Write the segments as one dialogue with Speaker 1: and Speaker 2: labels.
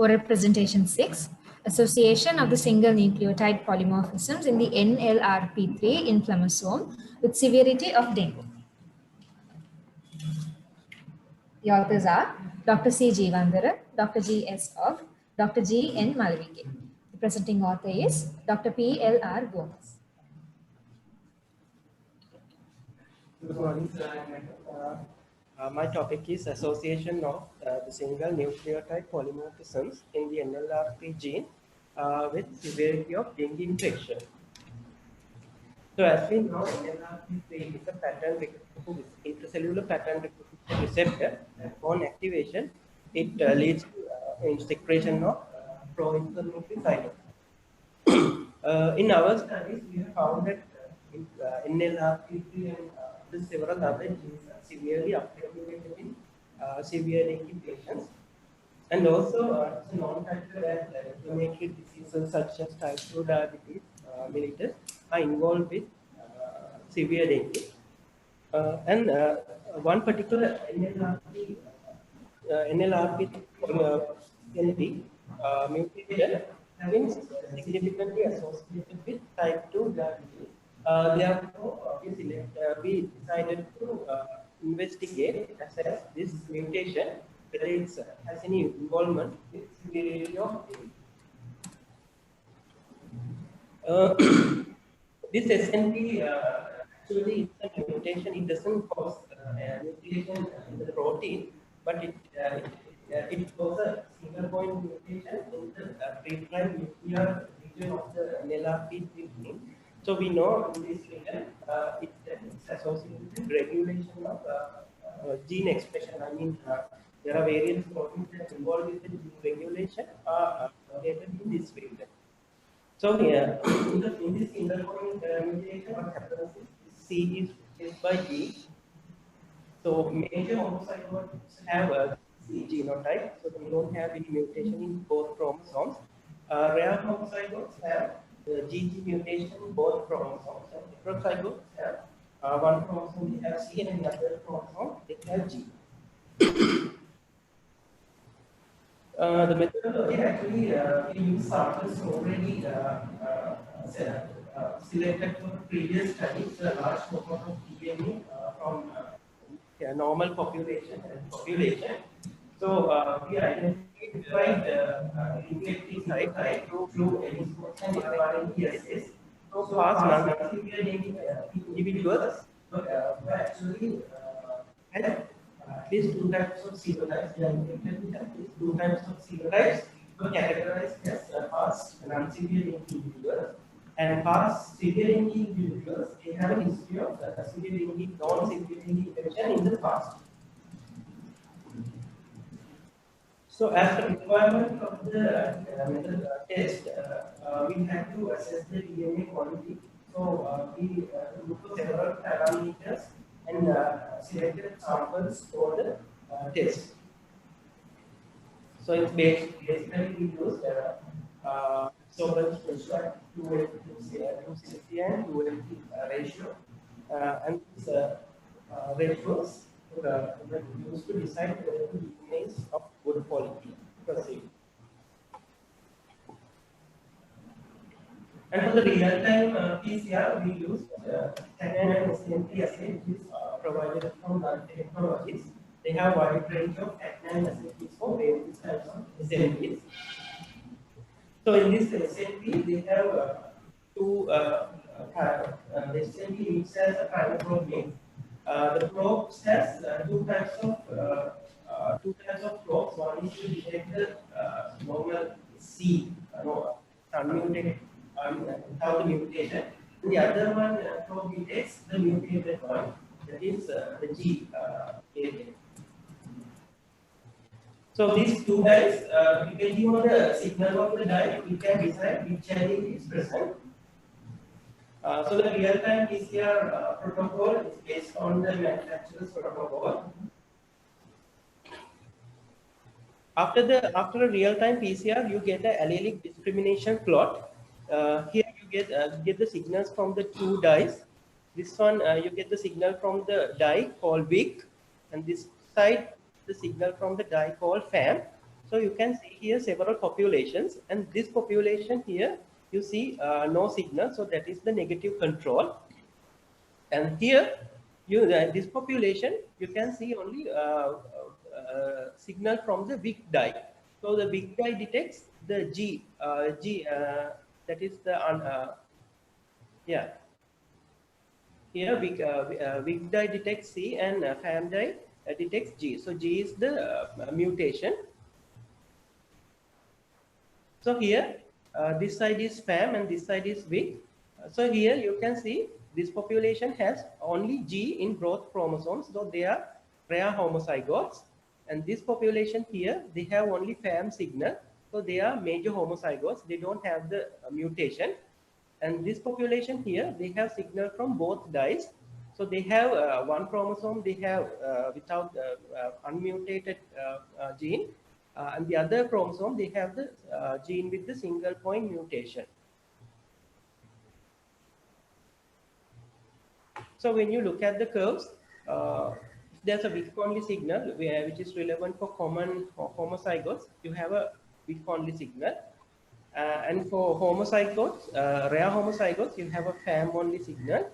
Speaker 1: or representation 6, association of the single nucleotide polymorphisms in the NLRP3 inflammasome with severity of dengue. The authors are Dr. C. Jeevandharan, Dr. G. S. Ogg, Dr. G. N. Malavike. The presenting author is Dr. P. L. R. Gomez.
Speaker 2: Good morning, sir. My topic is association of the single nucleotide polymorphisms in the NLRP gene with severity of dengue infection. So as we know, NLRP3 is a pattern recognition intracellular pattern recognition receptor. Upon activation, it leads to secretion of pro-inflammatory cytokines. In our studies, we have found that NLRP3 and several other genes are severely upregulated in severe dengue patients. And also, it's a known factor that inflammatory diseases such as type 2 diabetes mellitus are involved with severe dengue. And one particular NLRP3 mutation has been significantly associated with type 2 diabetes. Therefore, we decided to investigate assess this mutation, whether it has any involvement with severity of this SNP actually is a mutation. It doesn't cause mutation in the protein, but it causes a single point mutation in the pre-prime nuclear region of the NLRP3 gene. So we know in this region it's associated with regulation of gene expression. I mean, there are various proteins that are involved with the gene regulation located in this region. So here, in this single point mutation, what happens is C is replaced by G. So major homozygotes have a C genotype, so they don't have any mutation in both chromosomes. Rare homozygotes have the GG mutation in both chromosomes, and heterozygotes have one chromosome they have C and another chromosome they have G. The methodology actually we use samples already selected from previous studies, a large cohort of DNA from normal population and population. So we identified infected site through ELISpot and RNA-seq. So far, non-severe individuals actually had at least two types of serotypes. They are infected with at least two types of serotypes were categorized as past non-severe individuals. And past severe individuals, they have a history of severe non-severe infection in the past. So as the requirement of the method test, we had to assess the DNA quality. So we looked for several parameters and selected samples for the test. So it's basically we used Sobel's ratio, 2:2 and 2:2 ratio, and these ratios were used to decide whether the DNA is of good quality. Proceed. And for the real-time PCR, we used Canadian SNP assay, which is provided from Dante Technologies. They have a wide range of Canadian SNPs for various types of SNPs. So in this SNP, they have two. The SNP each has a prime probe name. The probes has two types of probes. One is to detect the normal C, unmutated, without the mutation. The other one probe detects the mutated one, that is the G variant. So these two dyes, depending on the signal of the dye, we can decide which allele is present. So the real-time PCR protocol is based on the manufacturer's protocol. After a real-time PCR, you get an allelic discrimination plot. Here you get the signals from the two dyes. This one you get the signal from the dye called WIC, and this side the signal from the dye called FAM. So you can see here several populations, and this population here, you see no signal, so that is the negative control. And here, this population, you can see only signal from the big dye. So the big dye detects the G, that is the, yeah. Here, big dye detects C and fam dye detects G. So G is the mutation. So here, this side is fam and this side is big. So here you can see this population has only G in both chromosomes, so they are rare homozygotes. And this population here, they have only fam signal, so they are major homozygotes. They don't have the mutation. And this population here, they have signal from both dyes. So they have one chromosome, they have without unmutated gene, and the other chromosome, they have the gene with the single point mutation. So when you look at the curves, there's a weak-only signal which is relevant for common homozygotes. You have a weak-only signal. And for homozygotes, rare homozygotes, you have a fam-only signal.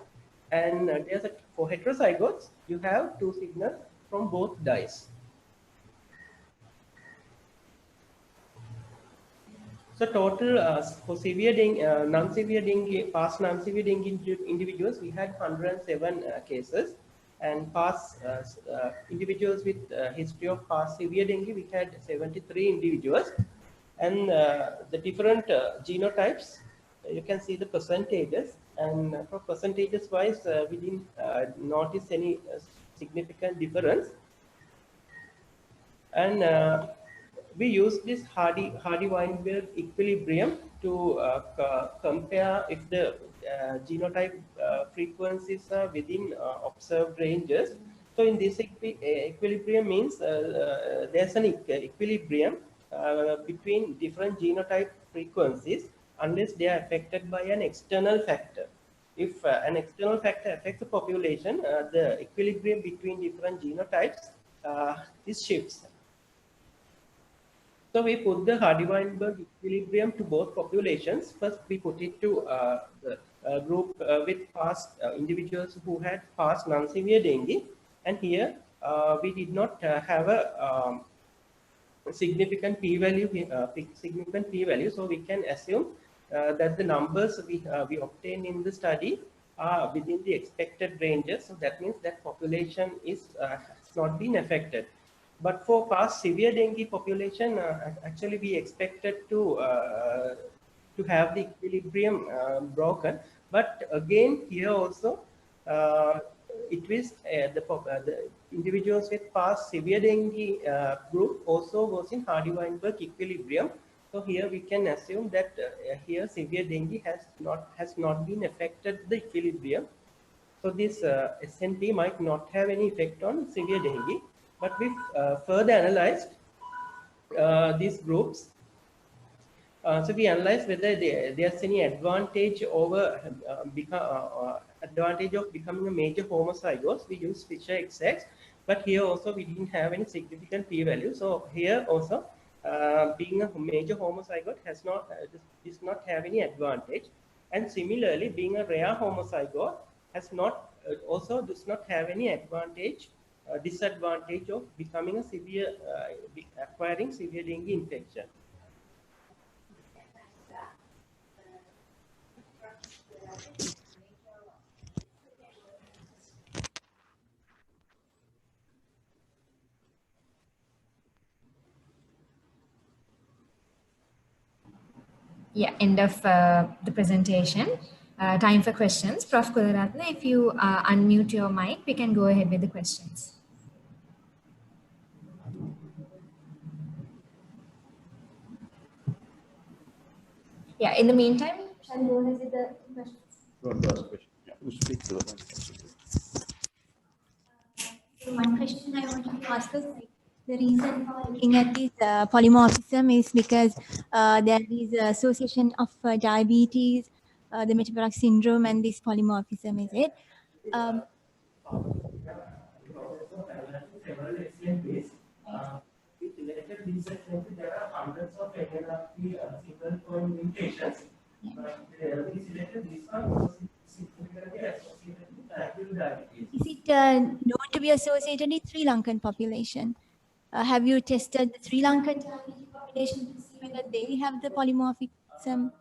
Speaker 2: And for heterozygotes, you have two signals from both dyes. So total for severe dengue, non-severe dengue, past non-severe dengue individuals, we had 107 cases. And past individuals with history of past severe dengue, we had 73 individuals. And the different genotypes, you can see the percentages. And for percentages wise, we didn't notice any significant difference. And we use this Hardy-Weinberg equilibrium to compare if the genotype frequencies are within observed ranges. So in this equilibrium means there's an equilibrium between different genotype frequencies unless they are affected by an external factor. If an external factor affects the population, the equilibrium between different genotypes this shifts. So we put the Hardy-Weinberg equilibrium to both populations. First, we put it to the group with past individuals who had past non-severe dengue. And here, we did not have a significant p-value. So we can assume that the numbers we obtained in the study are within the expected ranges. So that means that population has not been affected. But for past severe dengue population, actually we expected to have the equilibrium broken. But again, here also, it was the individuals with past severe dengue group also was in Hardy-Weinberg equilibrium. So here we can assume that here severe dengue has not been affected the equilibrium. So this SNP might not have any effect on severe dengue. But we further analyzed these groups. So we analyzed whether there's any advantage over advantage of becoming a major homozygous. We used Fisher XX, but here also we didn't have any significant p-value. So here also, being a major homozygote does not have any advantage. And similarly, being a rare homozygote also does not have any advantage. Disadvantage of becoming a severe, acquiring severe dengue infection.
Speaker 1: Yeah, end of the presentation. Time for questions. Prof. Kularatne, if you unmute your mic, we can go ahead with the questions. Yeah, in the meantime, shall we go ahead with the questions?
Speaker 3: So one question I wanted to ask is, like, the reason for looking at this polymorphism is because there is association of diabetes, the metabolic syndrome, and this polymorphism, is it?
Speaker 2: Several excellent ways which related recently there are hundreds of NLRP single point mutations, but we selected this one because it's significantly associated with type 2 diabetes.
Speaker 3: Is it known to be associated with Sri Lankan population? Have you tested the Sri Lankan population to see whether they have the polymorphism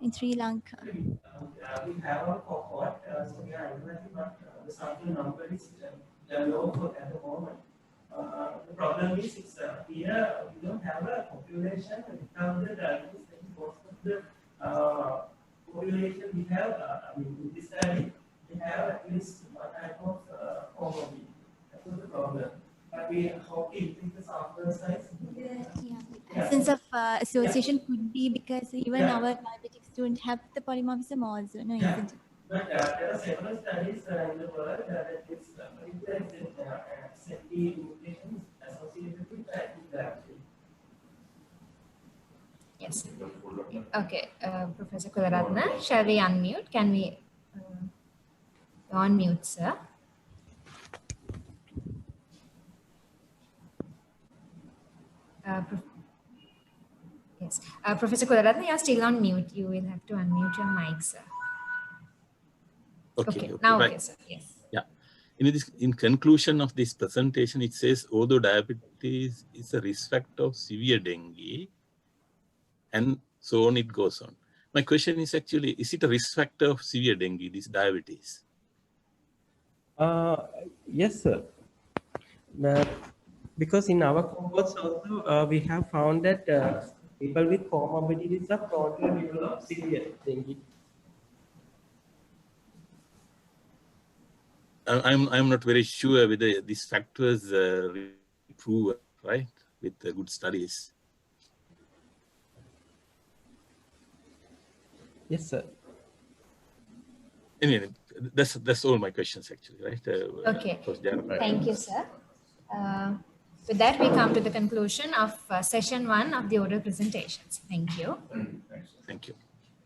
Speaker 3: in Sri Lanka?
Speaker 2: We have a cohort, so we are analyzing, but the sample number is low at the moment. The problem is it's here we don't have a population without the diabetes. Most of the population we have, I mean, in this study, we have at least one type of comorbidity. That was the problem. But we hope to increase the sample size.
Speaker 3: Sense of association could be because even our diabetics don't have the polymorphism also, no, isn't it?
Speaker 2: But there are several studies in the world that is SETI mutation associated with type 2 diabetes.
Speaker 1: Yes. Okay, Professor Kularatna, shall we unmute? Can we unmute, sir? Yes, Professor Kularatna, you are still on mute. You will have to unmute your mic, sir. Okay, now
Speaker 4: right.
Speaker 1: okay, sir. Yes.
Speaker 4: Yeah. In conclusion of this presentation, it says, although diabetes is a risk factor of severe dengue, and so on, it goes on. My question is actually, is it a risk factor of severe dengue, this diabetes?
Speaker 2: Yes, sir. Because in our cohorts also, we have found that people with comorbidities are prone to develop severe dengue.
Speaker 4: I'm not very sure whether these factors prove, right, with the good studies.
Speaker 2: Yes, sir.
Speaker 4: Anyway, that's all my questions actually, right?
Speaker 1: Okay. Thank you, sir. With that, we come to the conclusion of session 1 of the oral presentations. Thank you.